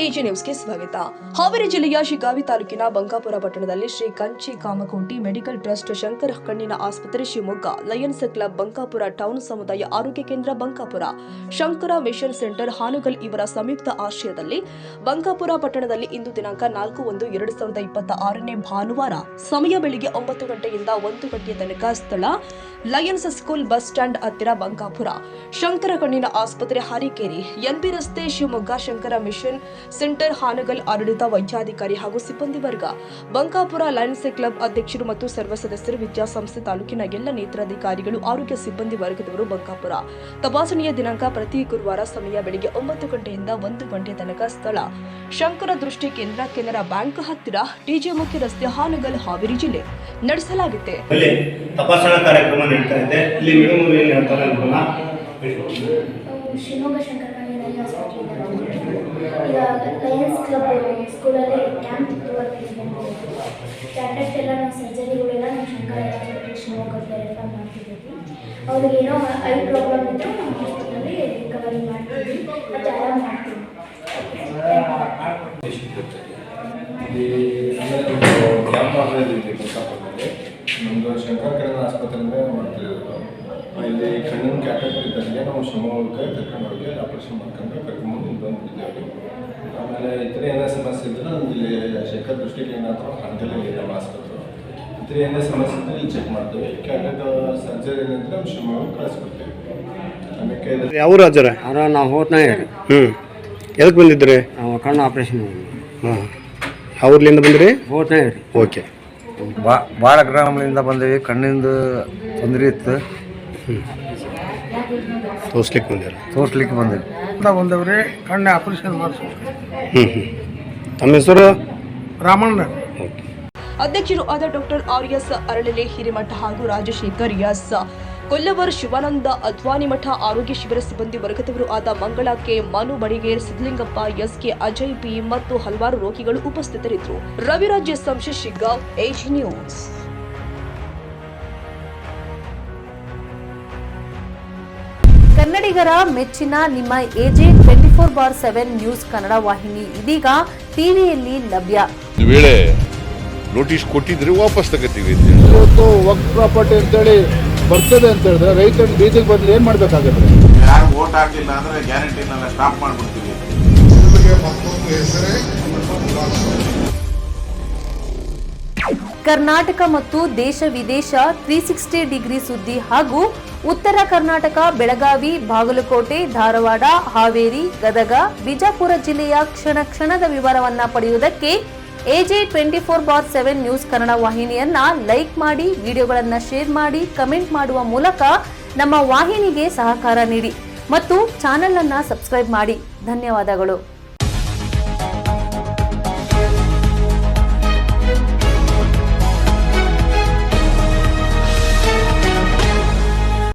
AG ನ್ಯೂಸ್ಗೆ ಸ್ವಾಗತ. ಹಾವೇರಿ ಜಿಲ್ಲೆಯ ಶಿಗ್ಗಾವಿ ತಾಲೂಕಿನ ಬಂಕಾಪುರ ಪಟ್ಟಣದಲ್ಲಿ ಶ್ರೀ ಕಂಚಿ ಕಾಮಕೋಟಿ ಮೆಡಿಕಲ್ ಟ್ರಸ್ಟ್, ಶಂಕರ ಕಣ್ಣಿನ ಆಸ್ಪತ್ರೆ Shivamogga, Lions club Bankapura town, ಸಮುದಾಯ ಆರೋಗ್ಯ ಕೇಂದ್ರ ಬಂಕಾಪುರ, ಶಂಕರ ಮಿಷನ್ ಸೆಂಟರ್ ಹಾನಗಲ್ ಇವರ ಸಂಯುಕ್ತ ಆಶ್ರಯದಲ್ಲಿ ಬಂಕಾಪುರ ಪಟ್ಟಣದಲ್ಲಿ ಇಂದು ದಿನಾಂಕ 4/1/2026 ಭಾನುವಾರ ಸಮಯ ಬೆಳಿಗ್ಗೆ 9 ಗಂಟೆಯಿಂದ 1 ಗಂಟೆಯ ತನಕ ಸ್ಥಳ ಲಯನ್ಸ್ ಸ್ಕೂಲ್ ಬಸ್ ಸ್ಟ್ಯಾಂಡ್ ಹತ್ತಿರ ಬಂಕಾಪುರ, ಶಂಕರ ಕಣ್ಣಿನ ಆಸ್ಪತ್ರೆ ಹಾರಿಕೇರಿ, ಎನ್ಬಿ ರಸ್ತೆ ಶಿವಮೊಗ್ಗ, ಶಂಕರ ಮಿಷನ್ ಸೆಂಟರ್ ಹಾನಗಲ್ ಆಡಳಿತ ವೈದ್ಯಾಧಿಕಾರಿ ಹಾಗೂ ಸಿಬ್ಬಂದಿ ವರ್ಗ, ಬಂಕಾಪುರ ಲಯನ್ಸ್ ಕ್ಲಬ್ ಅಧ್ಯಕ್ಷರು ಮತ್ತು ಸರ್ವ ಸದಸ್ಯರು, ವಿದ್ಯಾಸಂಸ್ಥೆ, ತಾಲೂಕಿನ ಎಲ್ಲ ನೇತ್ರಾಧಿಕಾರಿಗಳು, ಆರೋಗ್ಯ ಸಿಬ್ಬಂದಿ ವರ್ಗದವರು ಬಂಕಾಪುರ. ತಪಾಸಣೆಯ ದಿನಾಂಕ ಪ್ರತಿ ಗುರುವಾರ ಸಮಯ ಬೆಳಿಗ್ಗೆ 9 ಗಂಟೆಯಿಂದ 1 ಗಂಟೆ ತನಕ ಸ್ಥಳ ಶಂಕರ ದೃಷ್ಟಿ ಕೇಂದ್ರ, ಕೆನರಾ ಬ್ಯಾಂಕ್ ಹತ್ತಿರ, ಟಿಜೆ ಮುಖ್ಯ ರಸ್ತೆ, ಹಾನಗಲ್, ಹಾವೇರಿ ಜಿಲ್ಲೆ ನಡೆಸಲಾಗಿದೆ. ತಪಾಸಣಾ ಕಾರ್ಯಕ್ರಮ ನಡೀತಾ ಇದೆ. ಇಲ್ಲಿ ಮೇಡಮ್ ಏನು ಹೇಳ್ತಾರೆ ಅನ್ಕೋಣ. ಶಿವಮೊಗ್ಗ ಶಂಕರ ಕಣ್ಣಿನ ಆಸ್ಪತ್ರೆ ಈಗ ಲಯನ್ಸ್ ಕ್ಲಬ್ ಸ್ಕೂಲಲ್ಲಿ ಕ್ಯಾಂಪ್ ಇತ್ತು. ಸ್ಟ್ಯಾಟಸ್ ಎಲ್ಲ ನಾವು ಸರ್ಜರಿಗಳೆಲ್ಲ ನಾವು ಶಂಕರ ಶಿವಮೊಗ್ಗಕ್ಕೆ ರೆಫರ್ ಮಾಡ್ತಿದ್ದೀವಿ. ಅವ್ರಿಗೆ ಏನೋ ಐ ಪ್ರಾಬ್ಲಮ್ ಇದ್ದರೆ ನಮ್ಮ ಹಾಸ್ಪಿಟಲಲ್ಲಿ ರಿಕವರಿ ಮಾಡ್ತೀವಿ ಮತ್ತು ಆರಾಮ್ ಮಾಡ್ತೀವಿ. ಕ್ಯಾಂಪ್ ಮಾಡಿದ್ದೀವಿ ಬಂಕಾಪುರದಲ್ಲಿ. ನಮ್ಮದು ಶಂಕರ ಕಣ್ಣಿನ ಆಸ್ಪತ್ರೆಯಿಂದ ಮಾಡ್ತಿರೋದು. ಇಲ್ಲಿ ಕಣ್ಣಿನ ಕ್ಯಾಟಗರಿ ಇದ್ದಂಗೆ ನಾವು ಶಿವಮೊಗ್ಗಕ್ಕೆ ಕರ್ಕೊಂಡು ಹೋಗಿ ಆಪರೇಷನ್ ಮಾಡ್ಕೊಂಡು ಕರ್ಕೊಂಡು ಬಂದಿದ್ದೇವೆ. ಆಮೇಲೆ ಇತರ ಏನೇ ಸಮಸ್ಯೆ ಇದ್ದರೆ ನಮ್ದು ಇಲ್ಲಿ ಶಂಕರ ದೃಷ್ಟಿ ಕೇಂದ್ರ ಹತ್ರ ಹಂತಲ್ಲಿ ನಮ್ಮ ಆಸ್ಪತ್ರೆ. ಇತರ ಏನೇ ಸಮಸ್ಯೆ ಇದ್ದರೆ ಇಲ್ಲಿ ಚೆಕ್ ಮಾಡ್ತೀವಿ. ಕ್ಯಾಟೆಟ್ ಸರ್ಜರಿ ಏನಿದ್ರೆ ನಾವು ಶಿವಮೊಗ್ಗ ಕಳಿಸ್ಕೊಡ್ತೀವಿ. ಆಮೇಲೆ ಯಾವ ರಾಜರ ನಾವು ಹೋತ್ನಾಯಿರಿ. ಎದಕ್ಕೆ ಬಂದಿದ್ರಿ? ನಾವು ಕಣ್ಣು ಆಪ್ರೇಷನ್ ಅವ್ರಲಿಂದ ಬಂದ್ರಿ? ಹೋತ್ನಾಯಿರಿ. ಓಕೆ. ಭಾಳ ಗ್ರಾಮಗಳಿಂದ ಬಂದೇವಿ. ಕಣ್ಣಿಂದ ತೊಂದರೆ ಇತ್ತು, ತೋರಿಸ್ಲಿಕ್ಕೆ ಬಂದೇವಿ. ಬಂದವ್ರಿ ಕಣ್ಣು ಆಪರೇಷನ್ ಮಾಡಿಸ್ಬೇಕು. ತಮ್ಮ ಹೆಸರು? ರಾಮಣ್ಣ. ಅಧ್ಯಕ್ಷರು ಆದ ಡಾಕ್ಟರ್ ಆರ್ಎಸ್ ಅರಳೆಲೆ ಹಿರೇಮಠ ಹಾಗೂ ರಾಜಶೇಖರ್ ಎಸ್ ಕೊಲ್ಲವರ್, ಶಿವಾನಂದ ಅದ್ವಾನಿಮಠ, ಆರೋಗ್ಯ ಶಿಬಿರ ಸಿಬ್ಬಂದಿ ವರ್ಗದವರು ಆದ Mangala K, Manu Badiger, Sidlingappa, SK, Ajay P ಮತ್ತು ಹಲವಾರು ರೋಗಿಗಳು ಉಪಸ್ಥಿತರಿದ್ದರು. ರವಿರಾಜ್ ಸಂಶಯ, ಶಿಗ್ಗಾಂವ್, ಎಜಿ ನ್ಯೂಸ್. ಕನ್ನಡಿಗರ ಮೆಚ್ಚಿನ ನಿಮ್ಮ ಎಜೆ 24/7 ನ್ಯೂಸ್ ಕನ್ನಡ ವಾಹಿನಿ ಇದೀಗ ಟಿವಿಯಲ್ಲಿ ಲಭ್ಯ. ವೇಳೆ ನೋಟಿಸ್ ಕೊಟ್ಟಿದ್ರೆ ವಾಪಸ್ ತಗೋತೀವಿ. ಇವತ್ತು ವಕ್ಫ್ ಪ್ರಾಪರ್ಟಿ ಅಂತೇಳಿ ಬರ್ತದೆ ಅಂತ ಹೇಳಿದ್ರೆ ರೈತರು ಬೀದಿಗೆ ಬದಲು ಏನು ಮಾಡಬೇಕಾಗುತ್ತೆ? ಯಾರು ವೋಟ್ ಹಾಕಿಲ್ಲ ಅಂದ್ರೆ ಗ್ಯಾರಂಟಿನೆಲ್ಲ ಸ್ಟಾಪ್ ಮಾಡಿಬಿಡ್ತೀವಿ. ಕರ್ನಾಟಕ ಮತ್ತು ದೇಶ ವಿದೇಶ 360 ಡಿಗ್ರಿ ಸುದ್ದಿ ಹಾಗೂ ಉತ್ತರ ಕರ್ನಾಟಕ, ಬೆಳಗಾವಿ, ಬಾಗಲಕೋಟೆ, ಧಾರವಾಡ, ಹಾವೇರಿ, ಗದಗ, ಬಿಜಾಪುರ ಜಿಲ್ಲೆಯ ಕ್ಷಣ ಕ್ಷಣದ ವಿವರವನ್ನ ಪಡೆಯುವುದಕ್ಕೆ ಎಜೆ 24/7 ನ್ಯೂಸ್ ಕನ್ನಡ ವಾಹಿನಿಯನ್ನ ಲೈಕ್ ಮಾಡಿ, ವಿಡಿಯೋಗಳನ್ನ ಶೇರ್ ಮಾಡಿ, ಕಮೆಂಟ್ ಮಾಡುವ ಮೂಲಕ ನಮ್ಮ ವಾಹಿನಿಗೆ ಸಹಕಾರ ನೀಡಿ ಮತ್ತು ಚಾನೆಲ್ ಅನ್ನ ಸಬ್ಸ್ಕ್ರೈಬ್ ಮಾಡಿ. ಧನ್ಯವಾದಗಳು.